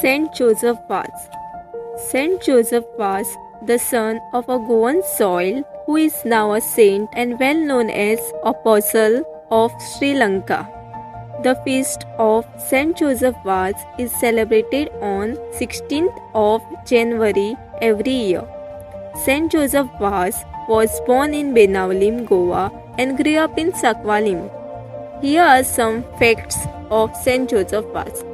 Saint Joseph Vaz. Saint Joseph Vaz, the son of a Goan soil, who is now a saint and well known as Apostle of Sri Lanka. The feast of Saint Joseph Vaz is celebrated on 16th of January every year. Saint Joseph Vaz was born in Benaulim, Goa and grew up in Sakwalim. Here are some facts of Saint Joseph Vaz.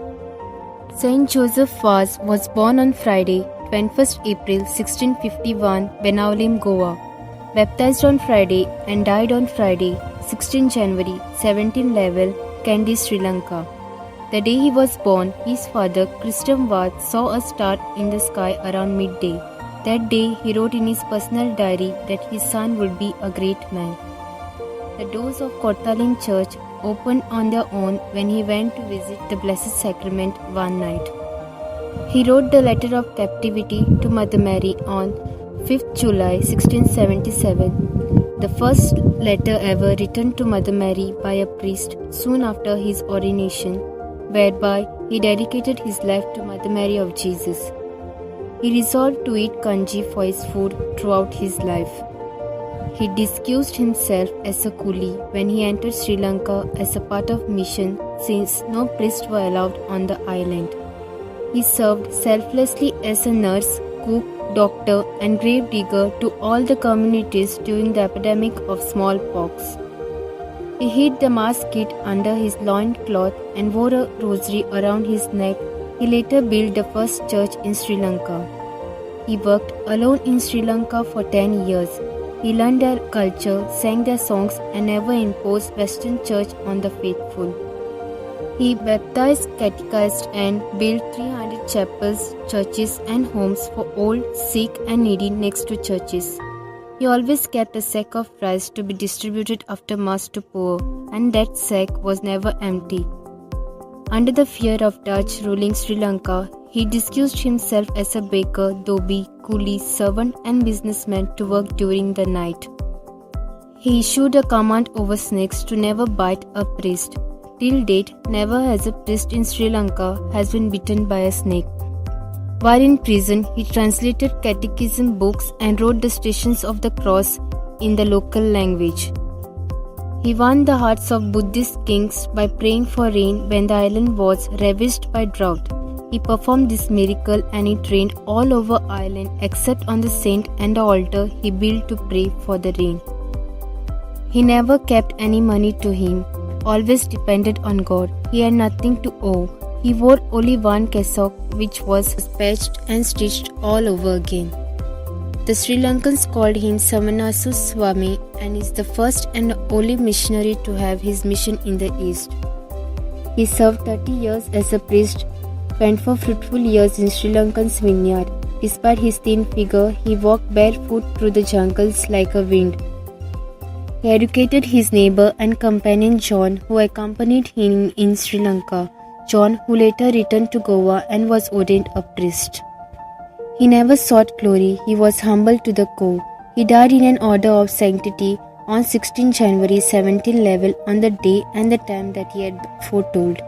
Saint Joseph Vaz was born on Friday, 21st April 1651, Benaulim, Goa. Baptized on Friday and died on Friday, 16 January 1711, Kandy, Sri Lanka. The day he was born, his father, Christian Vaz, saw a star in the sky around midday. That day, he wrote in his personal diary that his son would be a great man. The doors of Kortalim Church opened on their own when he went to visit the Blessed Sacrament one night. He wrote the letter of captivity to Mother Mary on 5th July 1677, the first letter ever written to Mother Mary by a priest soon after his ordination, whereby he dedicated his life to Mother Mary of Jesus. He resolved to eat kanji for his food throughout his life. He disguised himself as a coolie when he entered Sri Lanka as a part of mission, since no priests were allowed on the island. He served selflessly as a nurse, cook, doctor and grave digger to all the communities during the epidemic of smallpox. He hid the mass kit under his loincloth and wore a rosary around his neck. He later built the first church in Sri Lanka. He worked alone in Sri Lanka for 10 years. He learned their culture, sang their songs and never imposed Western church on the faithful. He baptized, catechized and built 300 chapels, churches and homes for old, sick and needy next to churches. He always kept a sack of rice to be distributed after Mass to poor, and that sack was never empty. Under the fear of Dutch ruling Sri Lanka, he disguised himself as a baker, dhobi, coolie, servant and businessman to work during the night. He issued a command over snakes to never bite a priest. Till date, never has a priest in Sri Lanka has been bitten by a snake. While in prison, he translated catechism books and wrote the Stations of the Cross in the local language. He won the hearts of Buddhist kings by praying for rain when the island was ravaged by drought. He performed this miracle and it rained all over Ireland except on the saint and the altar he built to pray for the rain. He never kept any money to him, always depended on God. He had nothing to owe. He wore only one cassock which was patched and stitched all over again. The Sri Lankans called him Samanasu Swami and is the first and only missionary to have his mission in the East. He served 30 years as a priest, spent 4 fruitful years in Sri Lankan's vineyard. Despite his thin figure, he walked barefoot through the jungles like a wind. He educated his neighbor and companion John, who accompanied him in Sri Lanka. John, who later returned to Goa and was ordained a priest. He never sought glory, he was humble to the core. He died in an order of sanctity on 16 January 1711 on the day and the time that he had foretold.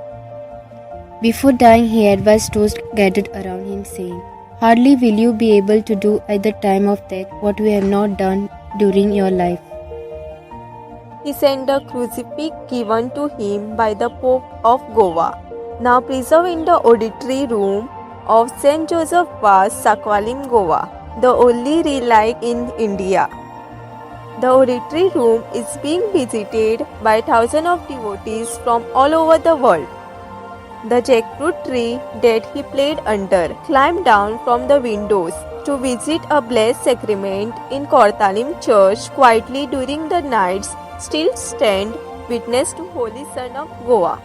Before dying, he advised those gathered around him, saying, "Hardly will you be able to do at the time of death what we have not done during your life." He sent a crucifix given to him by the Pope of Goa, now preserved in the auditory room of Saint Joseph Vaz, Sakwalim, Goa, the only relic in India. The auditory room is being visited by thousands of devotees from all over the world. The jackfruit tree that he played under climbed down from the windows to visit a blessed sacrament in Kortalim Church quietly during the nights, still stand witness to Holy Son of Goa.